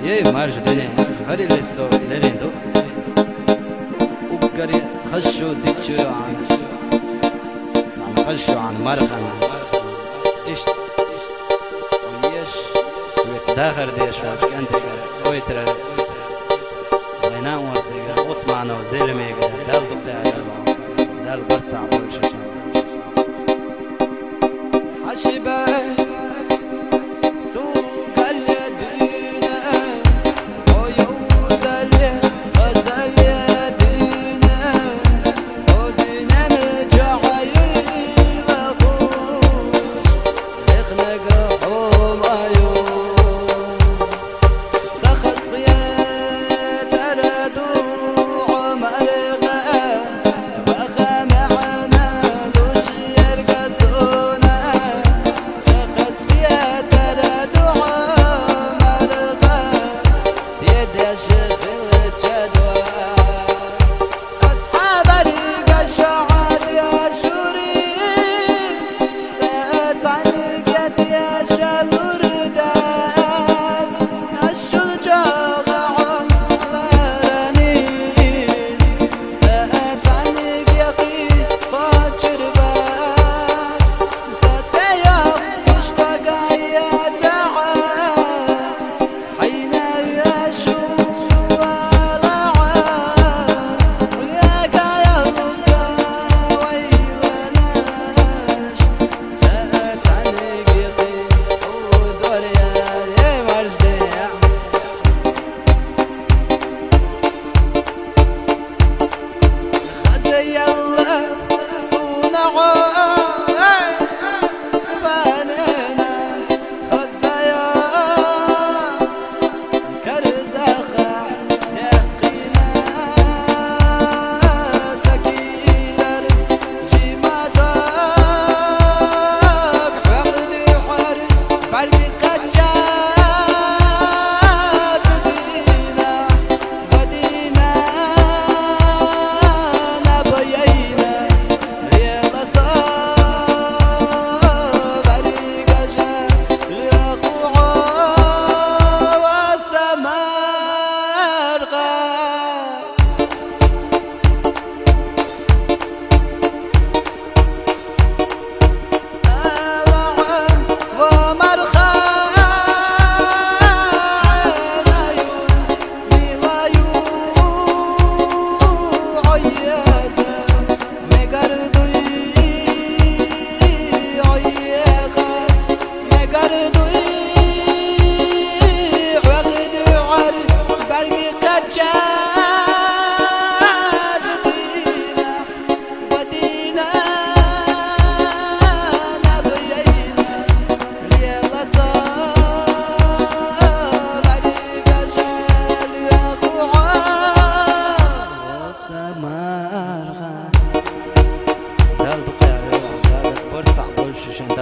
يي مارج دنيا هري لسو لريندو وقري خشو ديكشو عن خشو عن مرخن ايش ويش ويتداخر ديش واش انت ويتر وينام وسيغا اسمعنا وزلمي دال دقي دال برصع بولش حشبه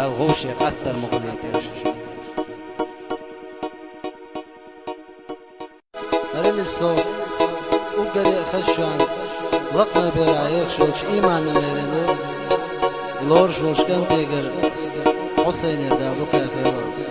غوشي قصر مغليتي أرل الصوت وقري خشان لقنا برايق شولش إيمان الليلنو لور شولش كان تيجر حسين يردال بقى خيرا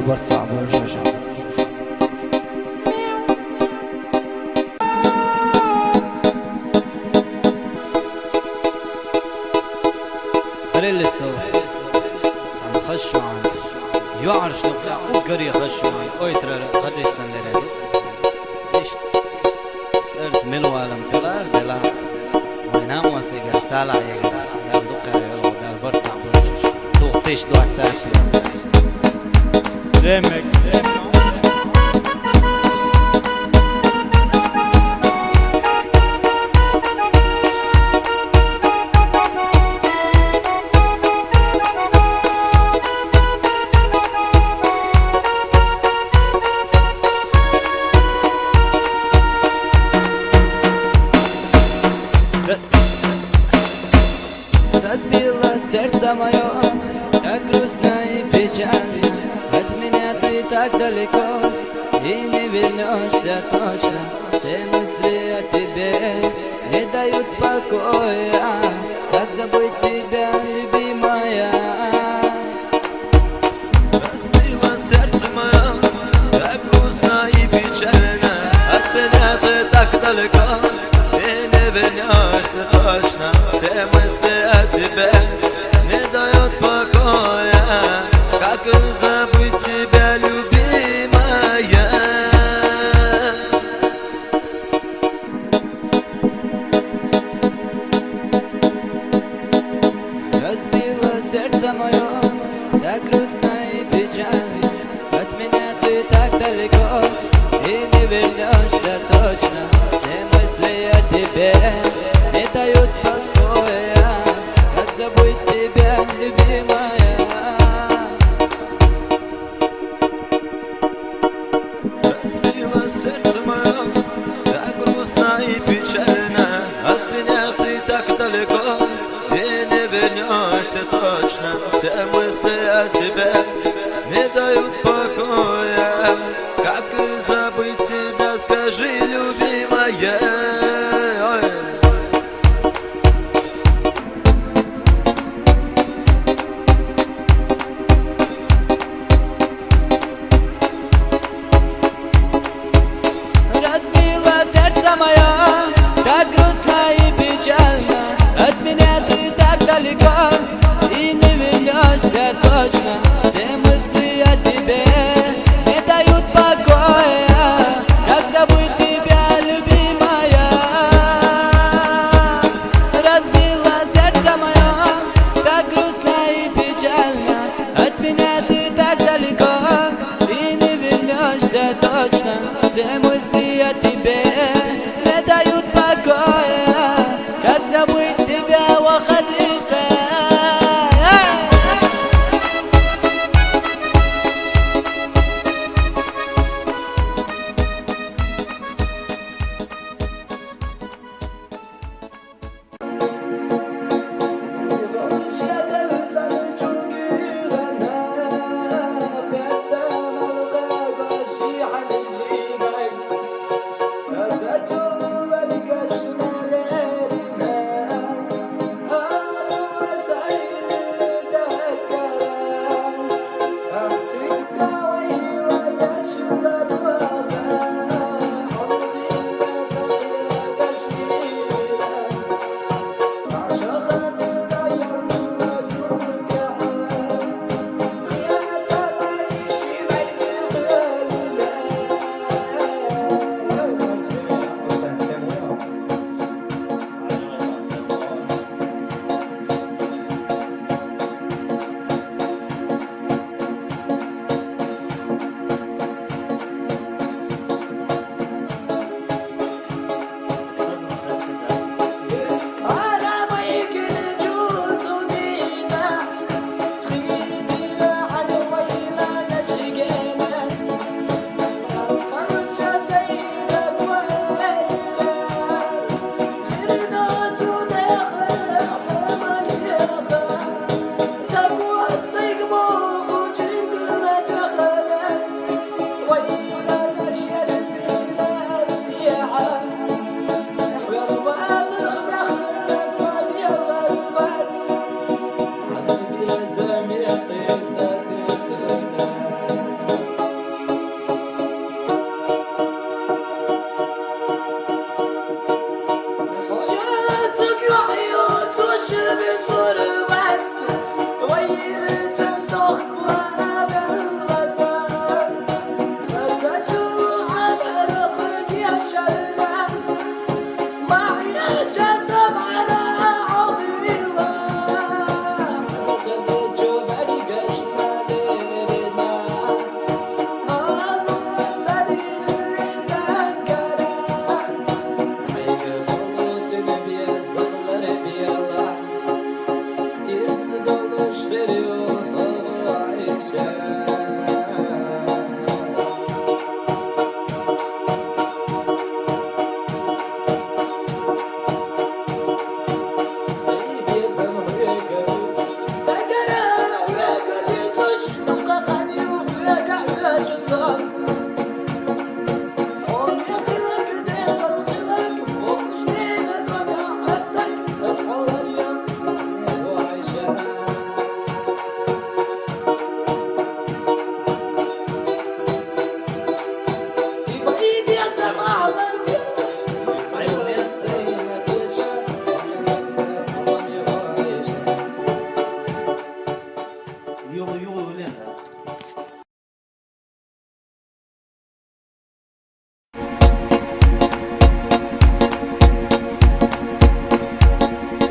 برد صعبة وشوشة. فريل الصوت عم خشوا عن يعرش نبقى وقري خشوا عن اويتر قديش تنلرد ليش ترس من والم تلار دلا وينام واسلقى سالع يقرا يا دقة يا دال برد صعبة وشوشة توقتيش دوات ساعة ريمكس Разбила сердце мое, так грустно и печально. От меня ты так далеко, и не вернешься точно. Все мысли о тебе не дают покоя. Как забыть тебя, любимая? Разбила сердце мое, так грустно и печально. От меня ты так далеко, и не вернешься точно. Все мысли о тебе не дают покоя. Как забыть тебя, любимая? Разбила сердце мое, так грустно и печально. От меня ты так далеко, и не вернешься точно. Все мысли о тебе не дают покоя. Как забыть тебя, любимая? Разбила сердце мое, так грустно и печально. От меня ты так далеко, и не вернешься точно. Все мысли о тебе не дают покоя. Как забыть тебя, скажи, любимая? Ой. Разбила сердце мое, так грустно и печально. От меня ты так далеко, и не вернешься точно.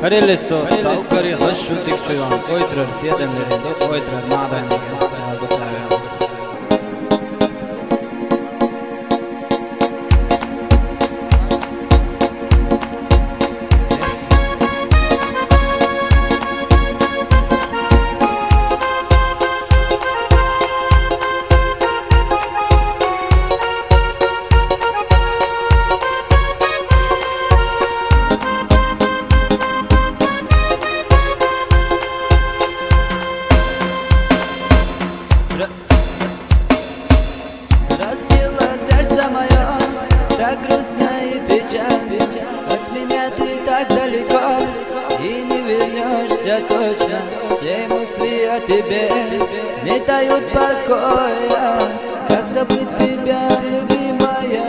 Harileso, saukari khashu dikchuyan, oitrar siyademlerinde, oitrar madaynaga, aldıklarıya. Разбила сердце мое, так грустно и печально. От меня ты так далеко, и не вернешься точно. Все мысли о тебе не дают покоя. Как забыть тебя, любимая?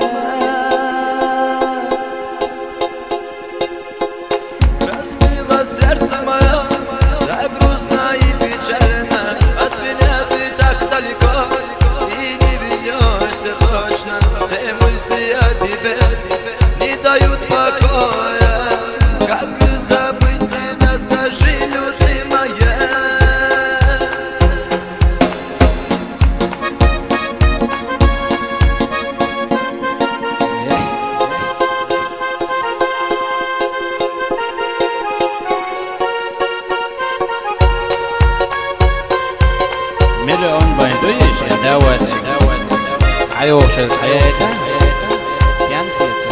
Разбила сердце мое, так грустно и печально. От меня ты так далеко, и не вернешься точно. Все мысли о тебе не дают покоя. Как забыть тебя, скажи, любимая? مليون بيدويش دوت عيوش الحياة ينسيت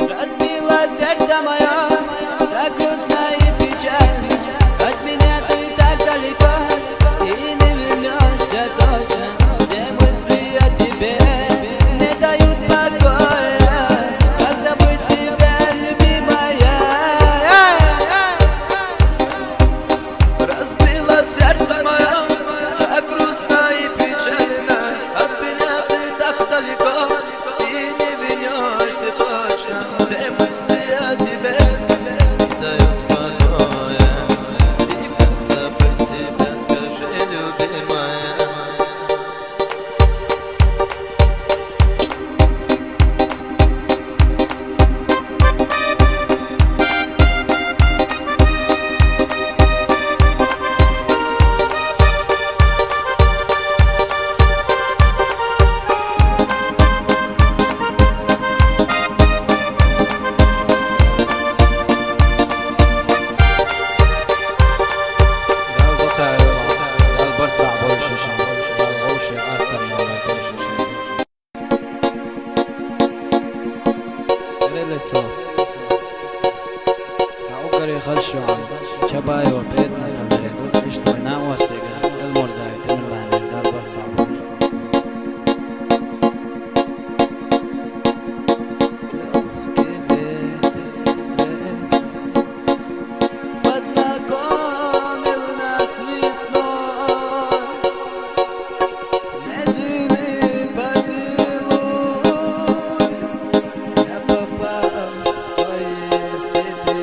Разбила сердце мое, так грустно и печально. От меня ты так далеко, и не вернешься точно. Все мысли о тебе не дают покоя. Как забыть тебя, любимая? Разбила сердце мое, так грустно и печально. От меня ты так далеко, и не вернешься точно. Все мысли о тебе не дают покоя. И как забыть тебя, скажи, любимая? saukari khashuan chabayo bedna tamredo ishtoina wasega elmorzai temlani dalbat sabu Познакомил нас весной, медленный поцелуй. Я попал в твои сети.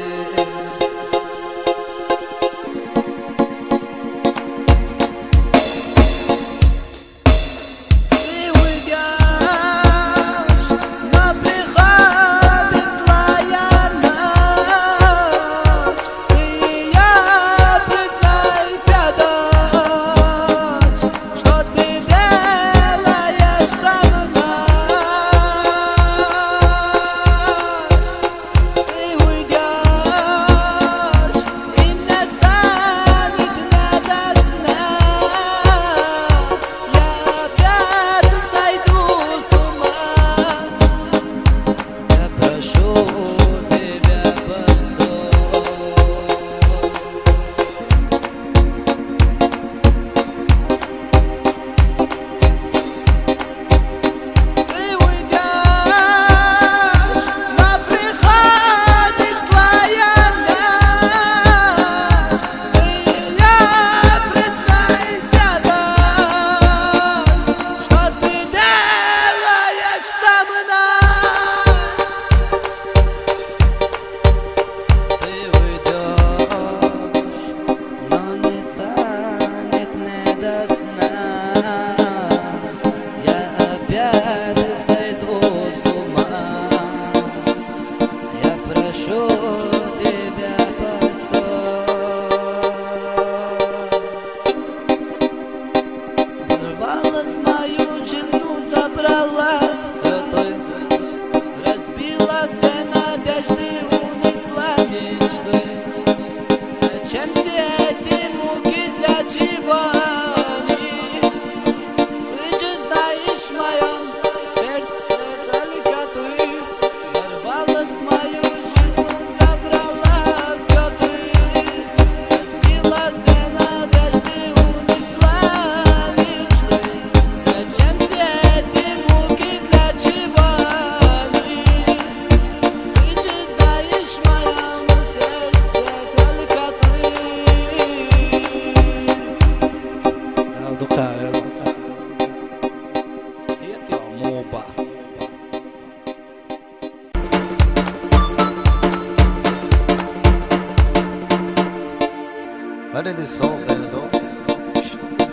Nereli soğuklarında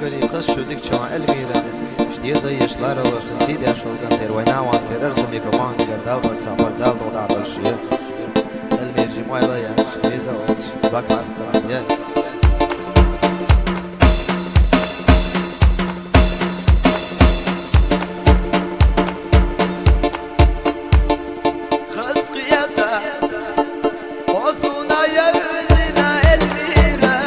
Gari kız şudik çoğun elmire İşte zay yaşlar olursun Sidi yaşolgan ter Vayna vasler Erzum mikrofon Gerdal Vartsa Bardal Doda Adalşıya Elmirci Mayla ya Beza olç Bak hasta Ya Kız kıyata Osuna yüzüne elmire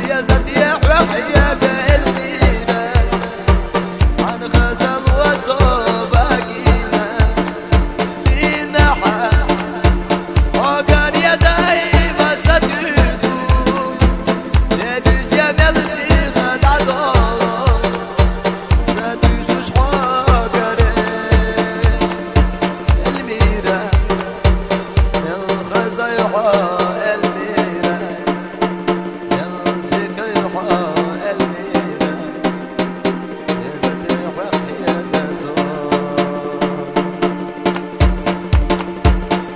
Biyazat ya hühya elmire An khazal wa sobagina Dinaha O kan ya daima satyuzu Nebüz ya melsi khadado Satyuzu şhagare Elmire Nel khazayha elmire Nel dikayha elmire Yazati haqya gaso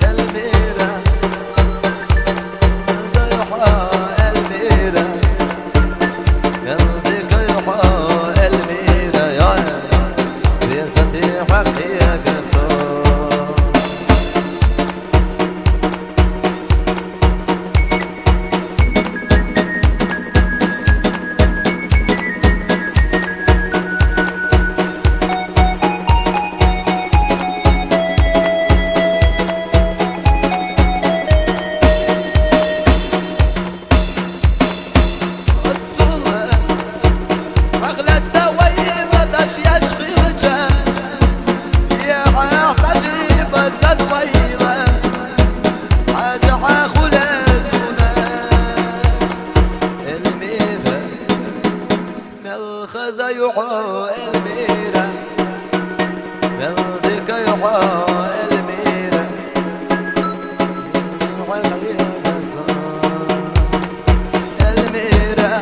elmire Khazayha elmire Nel dikayha elmire Ya Yazati haqya gaso خزيحو الميرة ملدك يحو الميرة الميرة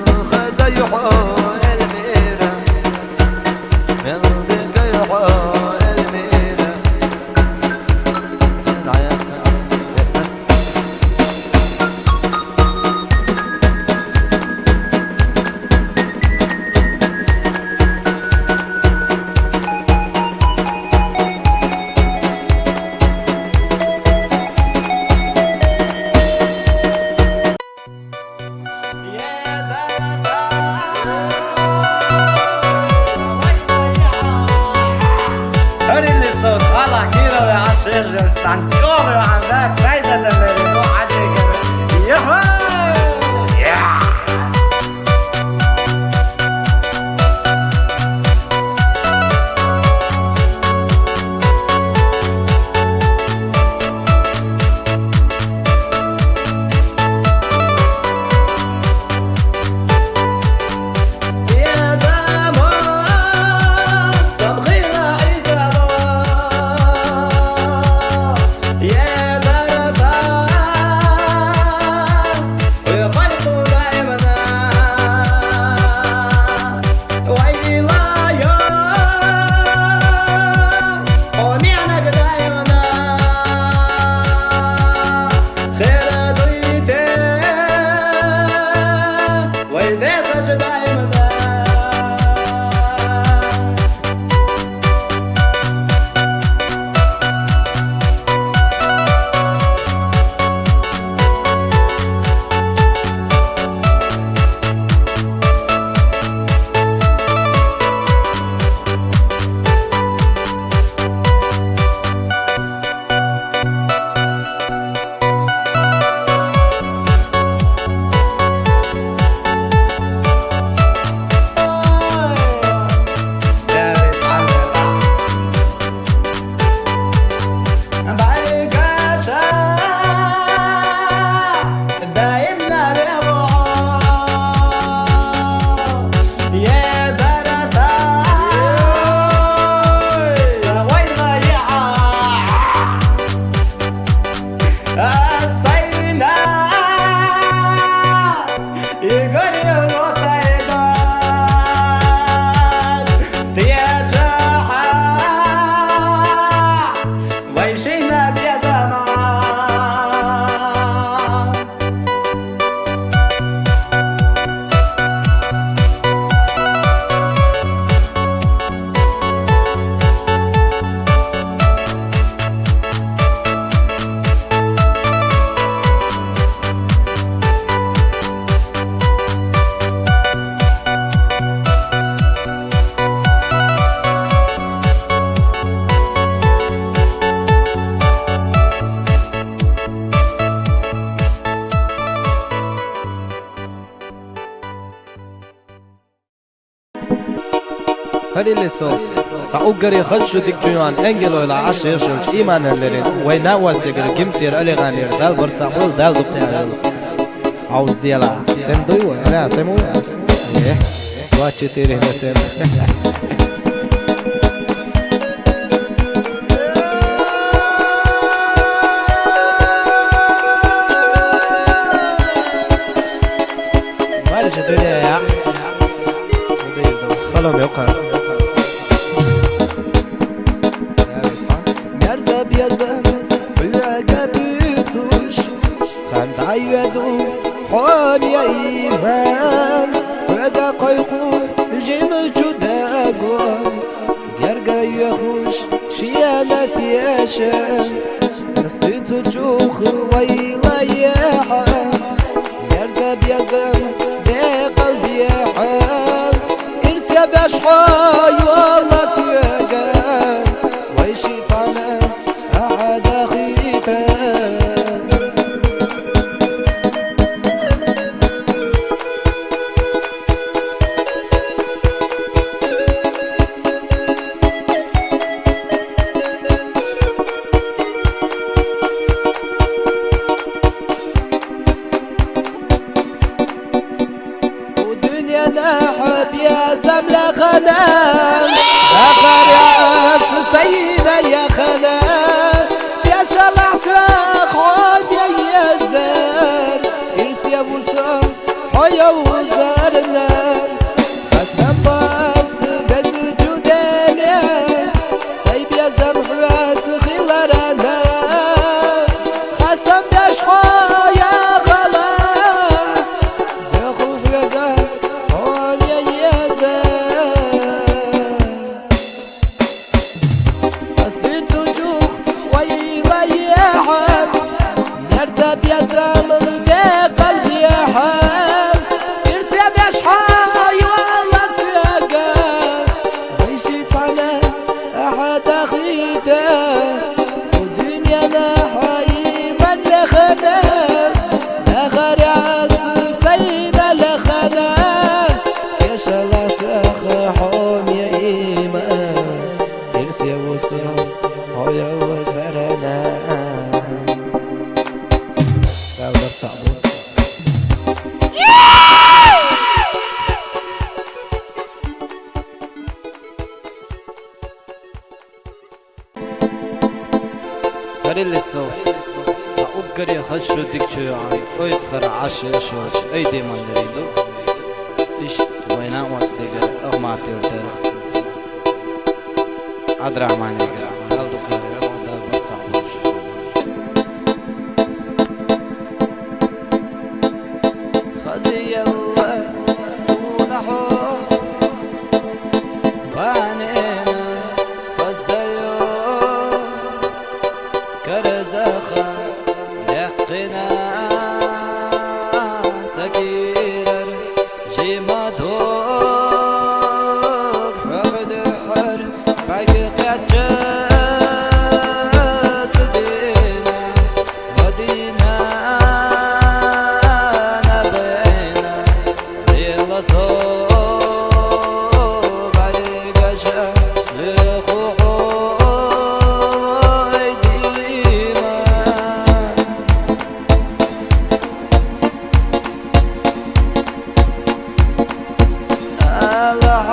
الخزيحو الميرة ملدك يحو الميرة اللي صوت طالع كيلو يا عالشجر تنكور يا عملاك سيدة اللي روح عليك يهو يا Karili so ta ugari khashu dik juan engelo la ashish shulch iman lerin way na was de gimsir ali ganir dal bartaqul dal duqya عاوز يلا سم دوي لا سمو ايه واتش تيري نسم معلش الدنيا يا خلهم يوقع Nerede bir yazan Bülge büyütüş Kan dayyadu Hon ya iman Bülge koyku Jimi judagon Gerge yuhuş Şiyanet yaşam Nasbitu çuh Vayla yahan Nerede bir yazan Be kalbi yahan İrse beşhay Valla siyagan ويشيطانا أحد خيتان ودنيا نحب يا زملة خلال أخر يا سيدة يا خلال يا شلع ساخون يا زال إرسي أبو صف حيا وزارنا أسلم باس بز جدالي سيب يا زمحوات خلالنا خاستم بشخو يا خلال يا خوف يا قهر هون يا زال أثبت وجوه ويضيعك نرزب يا زمن قلبي يا حال يرسب يا شحاي والله سيقال ويشيط على أحد أخيته ودنيا نحاي من لخنان لخر يا عز سيدة لخنان يا شلا سخحون يا إيمان إرسي وصف هيا وزرنا دولة صعبون Karili so ta ugari khashu dik juan oy skhar ashish shulch ay diman lerido ish wayna was de agmati urter adra mane dal duqya dal batsabush خزي الله صونحو غانينا خزيو كرزخا لقنا سكير جيما دوك حقد حر باقي قجات دينا ودينا نبينا ليلا صوب عليك شهر لخوحوي ديما الله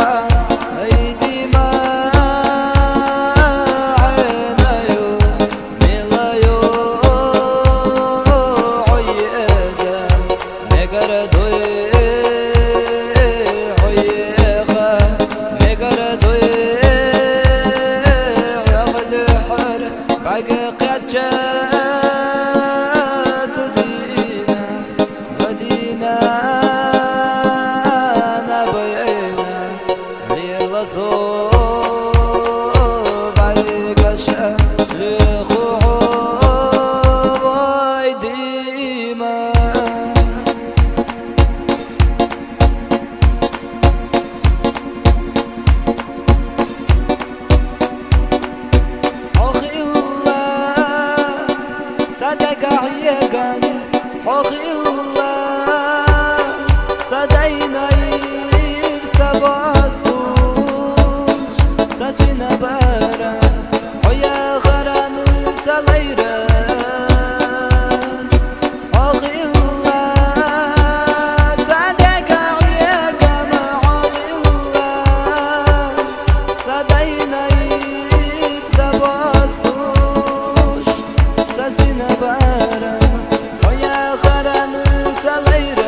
ساسنا بارا ويا غران تليرس أغي الله صدق ويا جماعة أغي الله صدينا يتسبستوش ساسنا بارا ويا غران تليرس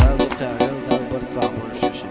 داو قاعد داو برصع برشوشي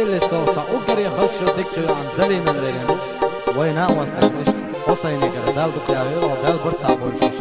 اللي صوتا وقر يخش دكتور عن زلين الليل وين وصل مش حسين كده دال دقيقة ودال برتع بورشوش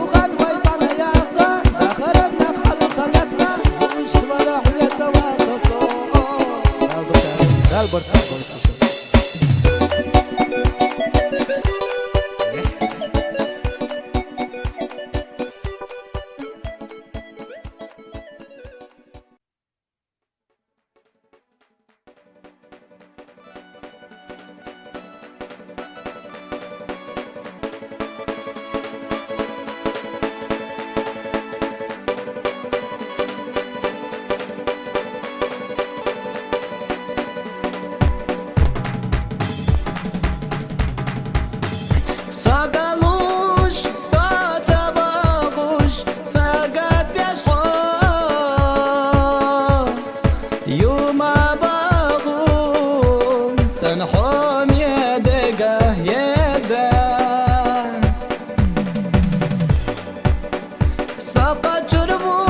وغن ويصنع يبقى دخلتنا خلقتنا ومش ولا حياة سوا Sagaluş, sata baguş, sagat yaşa Yuma bagum, sen hom yedegah yedze Saka çırvu,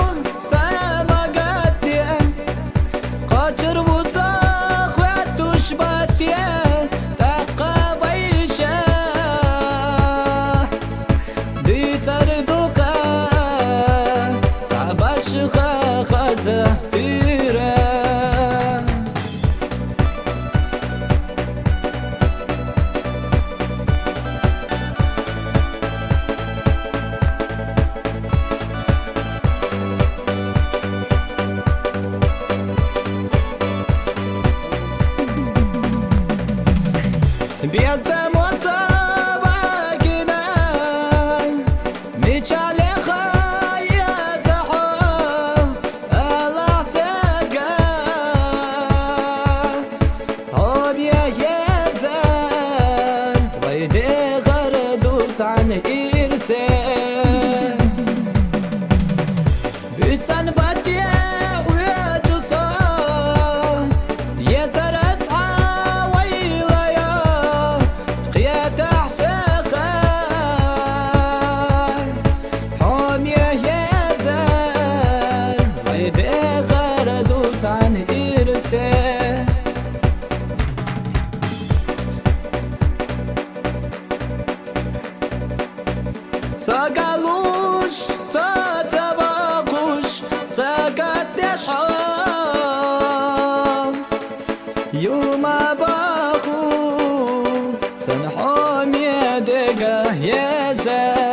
sama gatye Kaçırvu sakwe tuş batye Takka bayşe تردوقا تعباشقا خزفيرا بيزا عن إرسال بيتسان باتيا ويجصان يزر أسعى ويلايا قيات أحساقا حامية يزر ويدي غردوت عن إرسال Sagaluş, sata baguş, sagat yaşam Yuma bahu, sen hom yedegah yezer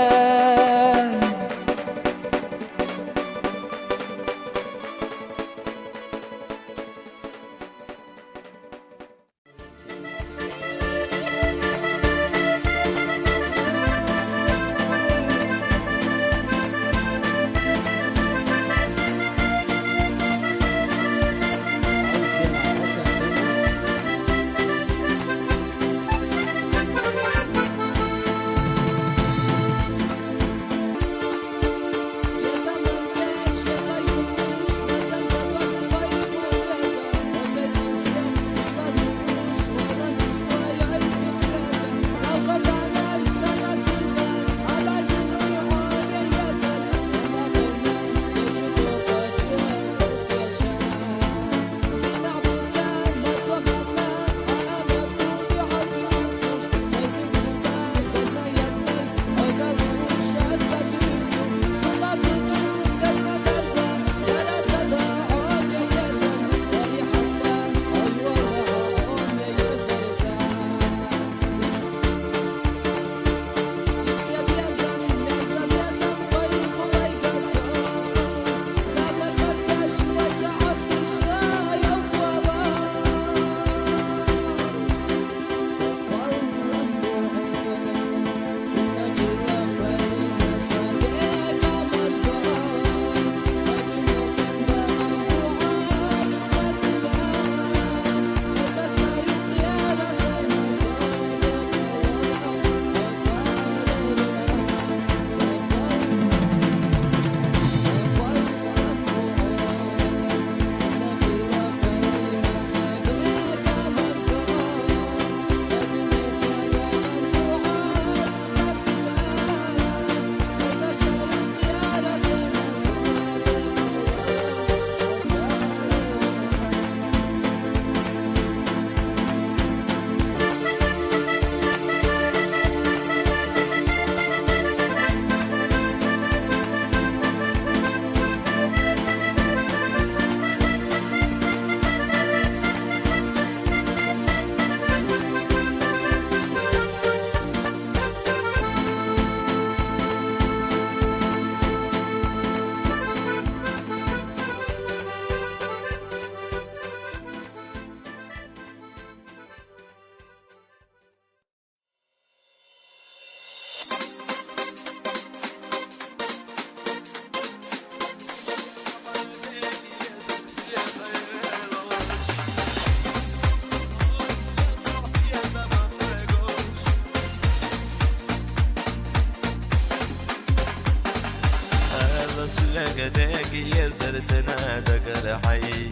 رسولك داقي زرتنا دقر حي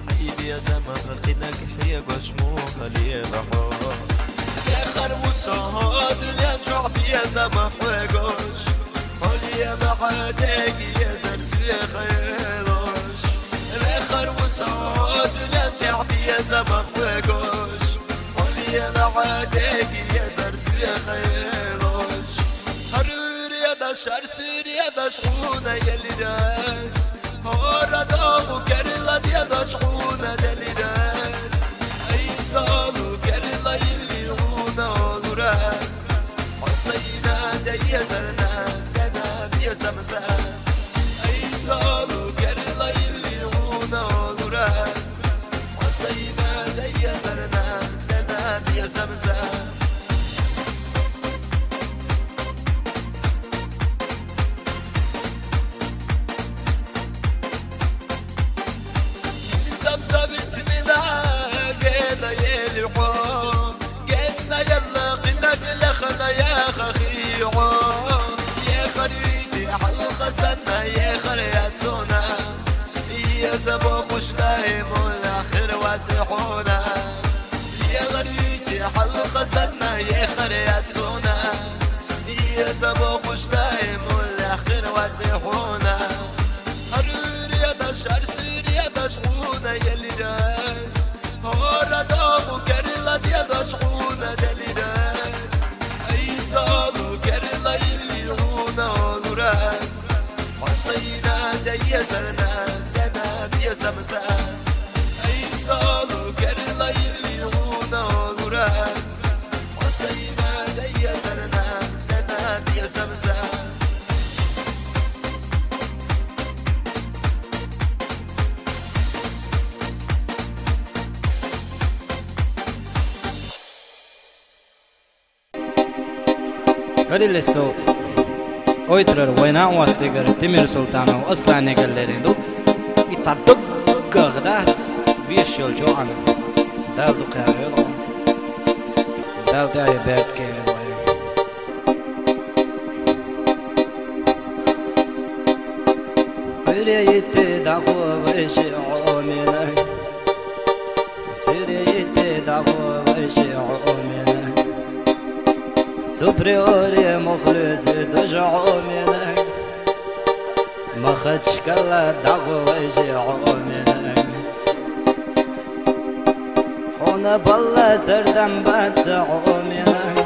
حي يا زمان قنك حي قشموك لي بحو يا خربوسات يا جعب يا زمان قوش قولي يا معادك يا زرس يا خيروش يا خربوسات يا تعب يا زمان قوش قولي يا معادك يا زرس يا خيروش هرور يا بشر سير يا بشخونة يلي راس هورا داغو كرلت يا بشخونة يلي راس أي صالو كرلا يلي غونا راس حسينا دي زرنا تنا بيا زمزان أي صالو كرلا يلي غونا راس حسينا دي زرنا تنا بيا زمزان زبزبت ملاقينا يلي حوم قلنا يلا قلك لخنا يا خخيعو يا خريدي حلخسنا يا خرياتنا يا زبو خوش دايم والاخر واتحونا يا غريدي حلخسنا يا خرياتنا يا زبو خوش دايم والاخر واتحونا هرور يا بشر سير يا بشخونة يلي راس هورا داغو كرلت يا بشخونة يلي راس أي صالو كرلا يلي غونا راس حسينا دي زرنا تنا بيا زمزان أي صالو كرلا يلي غونا راس حسينا دي زرنا تنا بيا زمزان قال الصوت اويترر وينا واستيغر تيمير سلطانو اصلا نقللندو يتصدق غدات بيشول جو انا دال دو قايلو دال تاي بيت كيلو سيريت داخو وشي عومنا سيريت داخو وشي عومنا سوبريوري مخلص تجعو منك ما خدش كلا دعوة وجعو منك حونا بالله سردم بتسعو منك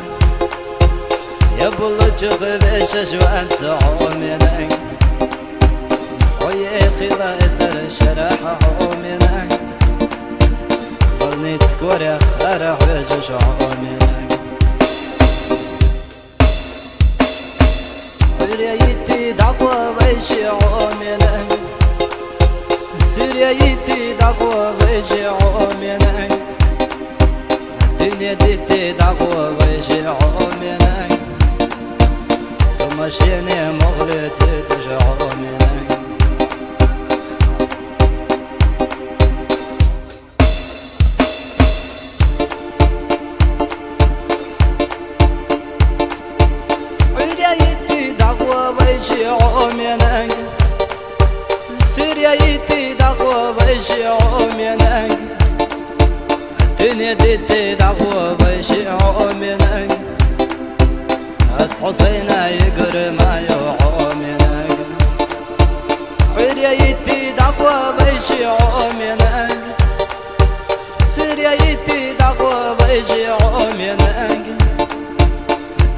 يا بلوج غبش شواتسعو منك ويا خلا اسر شرحو منك قلني تسكوري خرح وجشعو منك سوريايتي دعوة ويشيعو منك سوريايتي دعوة ويشيعو منك الدنيا ديتي دعوة ويشيعو منك ثم شيني مغلط تجعو منك ويشيعو منك سوريايتي دعوة ويشيعو منك الدنيا ديتي دعوة ويشيعو منك أس حسينا يقر ما يوعو منك سوريايتي دعوة ويشيعو منك سوريايتي دعوة ويشيعو منك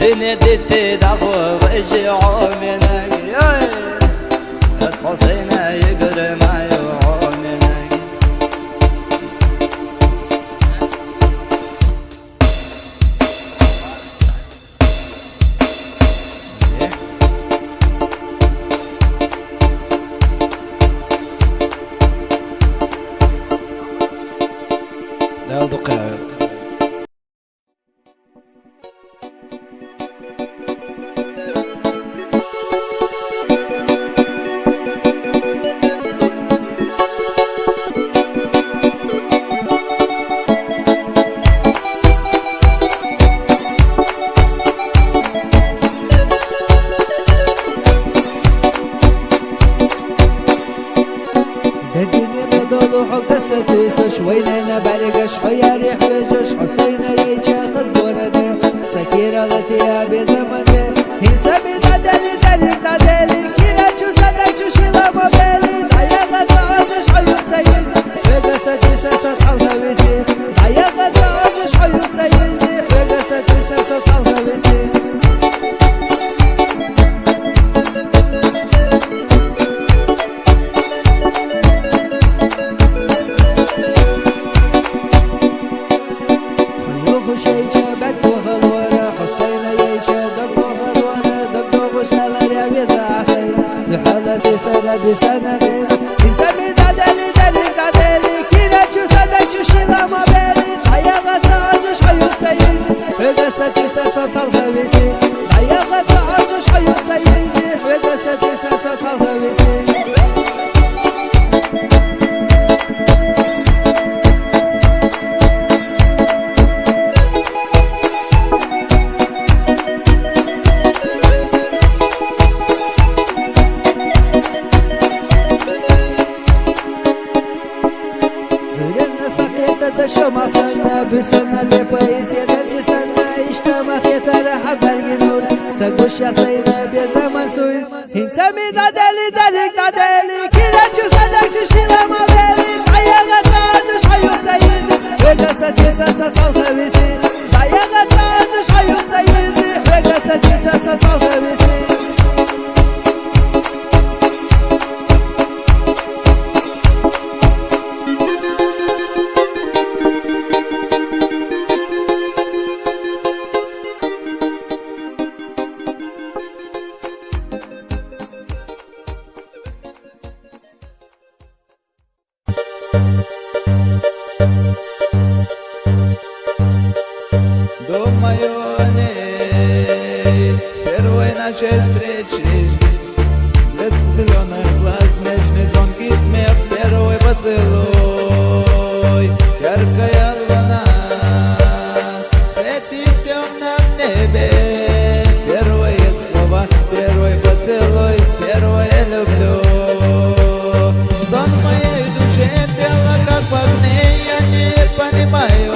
الدنيا ديتي دعوة ويشيعو منك بس حسينا يقر ما يوعو منك ده دقيقة قصة شوينا برقش خياري حجش حسين يجا خزدورده سكيرة غتيا بزمنه هنسمي دادلي دادلي كيلا شو صدق شو شيلا مبالي ضيقة تعزش عيون سيزي وقصة ساسة الخويسي ضيقة تعزش عيون سيزي وقصة ساسة الخويسي بسنة غير إنساني دادلي كينا شو صدق شو شيلا ما بالي ضيقة تعزش عيون سيزي وقصة ساسة الخويسي ضيقة تعزش عيون سيزي وقصة ساسة الخويسي شماسنا بسنا لفايسينا جسنا اشتما خيتر حبر جنور سقوش يا سينا بزمن سوي هنسمي دادلي كيلا شو صدق شو شيلا ما بالي ضيقة تعزش عيون سيزي وقصة ساسة الخويسي ضيقة تعزش عيون سيزي وقصة ساسة الخويسي Встречи, блеск зеленых глаз, нежный звонкий смех, первый поцелуй, яркая луна светит в темном небе, первые слова, первый поцелуй, первое люблю. Сон моей души тело как в огне, я не понимаю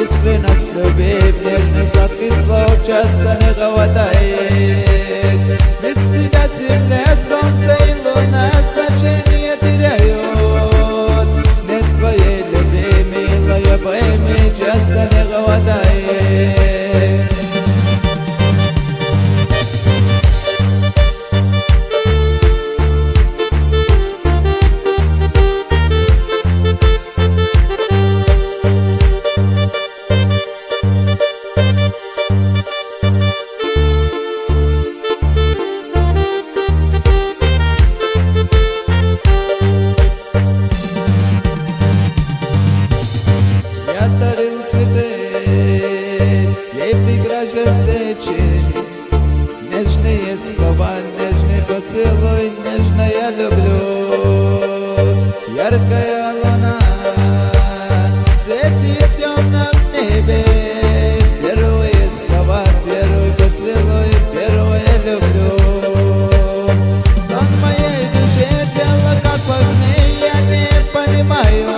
искренность любви, нежный сладкий слов часто не хватает. Ведь с тебя земля, солнце и луна значение теряют. Нет твоей любви, милая, пойми, часто не хватает. Нежные слова, нежный поцелуй, нежно я люблю. Яркая луна светит в темном небе, первые слова, первый поцелуй, первое люблю. Сон моей души тело как в огне, я не понимаю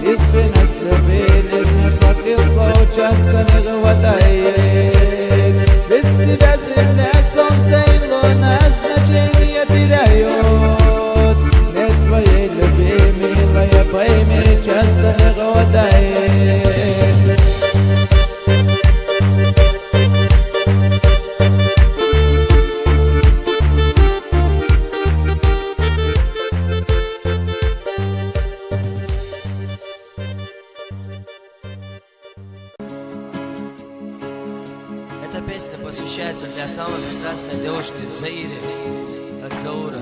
искренность любви, нежно сладких слов часто не хватает. Ведь с тебя земля, солнце и луна значение теряют. Нет твоей любви, милая, пойми, часто не хватает. Эта песня посвящается для самой прекрасной девушки в Заире, от Заура.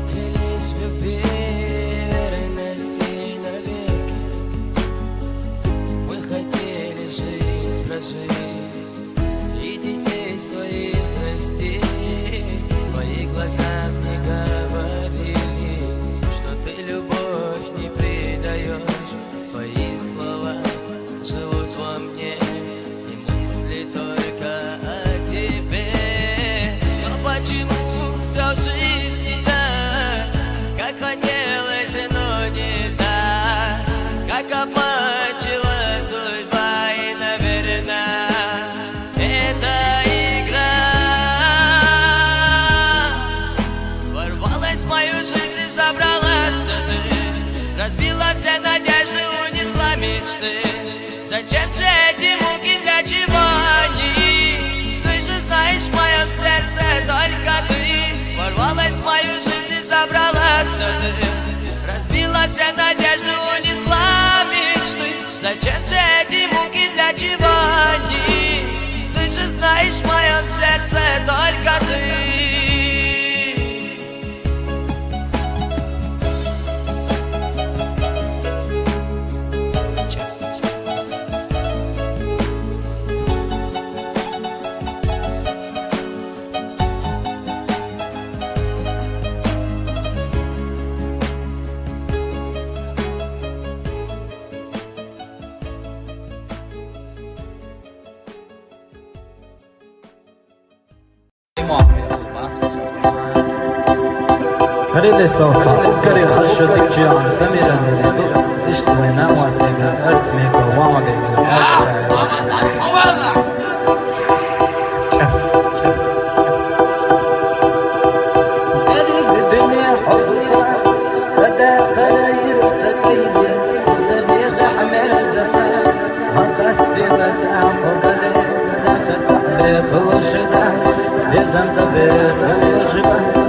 Клялись в любви, верности навек. как обманчива судьба, и, наверное, это игра ворвалась в мою жизнь и забрала сюда, разбила все надежды, унесла мечты. Зачем все эти муки, для чего они? Ты же знаешь, в моем сердце только ты. Ворвалась в мою жизнь и забрала сюда, разбила все надежды, унесла мечты. Зачем все эти муки, для чего они? Ты же знаешь, в моем сердце только ты. خليل صوت عسكري خشتك جيان سميرا اشتوي ناموس تقدر ارسمك ووامك طريق الدنيا حفظة فدا خير سكيزة وصديق حمل زسان وقصدي بسام وقدر داخل تحبيب الوشدان لازم تبيب الوشدان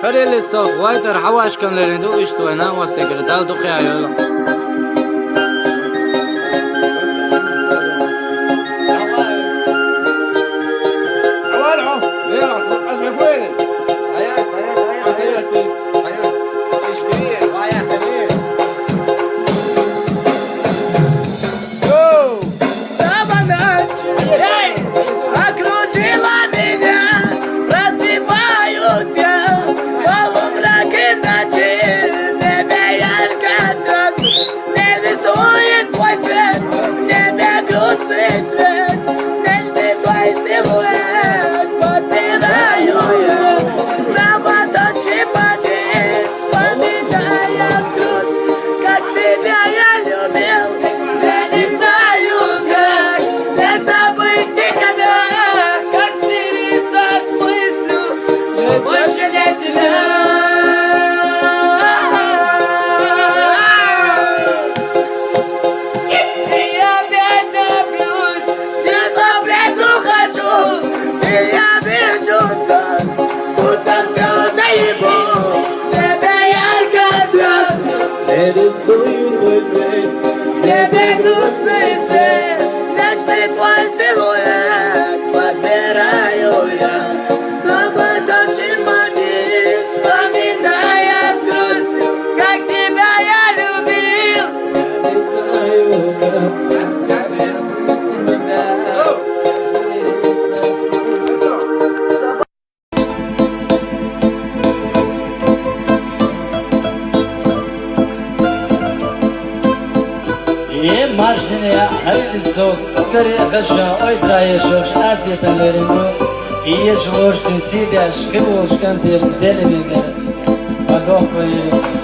خليل الصوت وايتر حواش كان لرندو اشتو انا واستقر دال دقي عيولا marşline hayırlı sok Gari kaşa oydraya şoş asiyetenlerinu İyi şoşsun sidaş kıvılşkan terim zelimine Adoh koyayım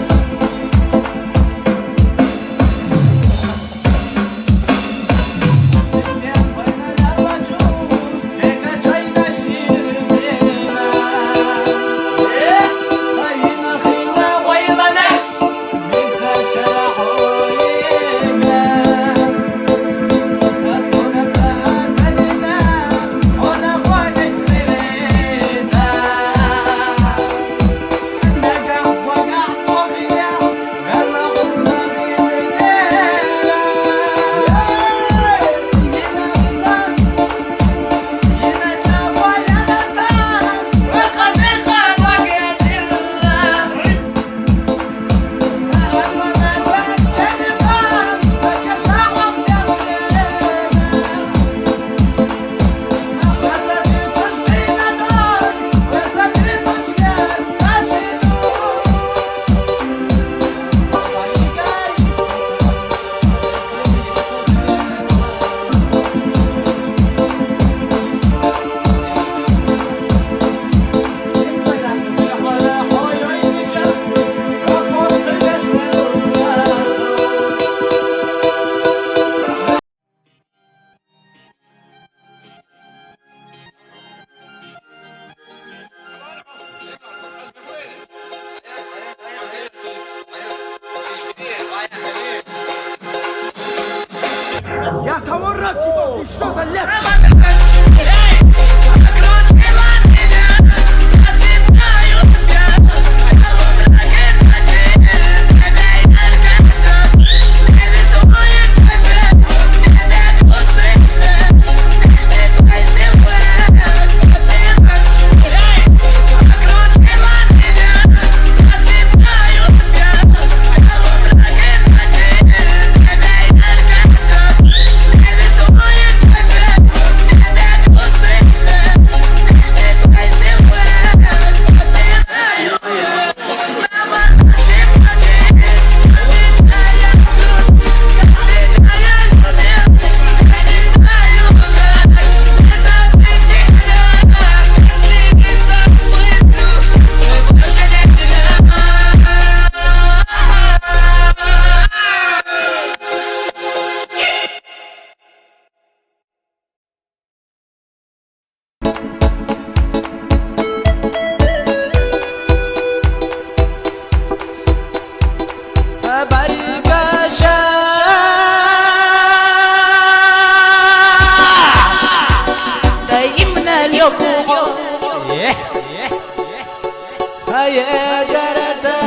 يا زرزا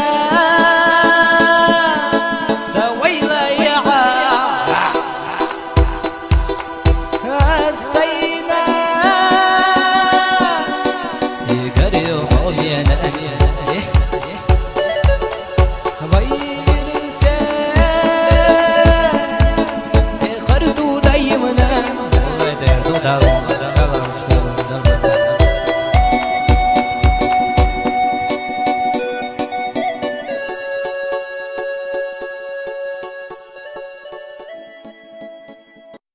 سوي ليعا السيدة يقري وخوينا غير سيد خردو دايمنا دردو دارو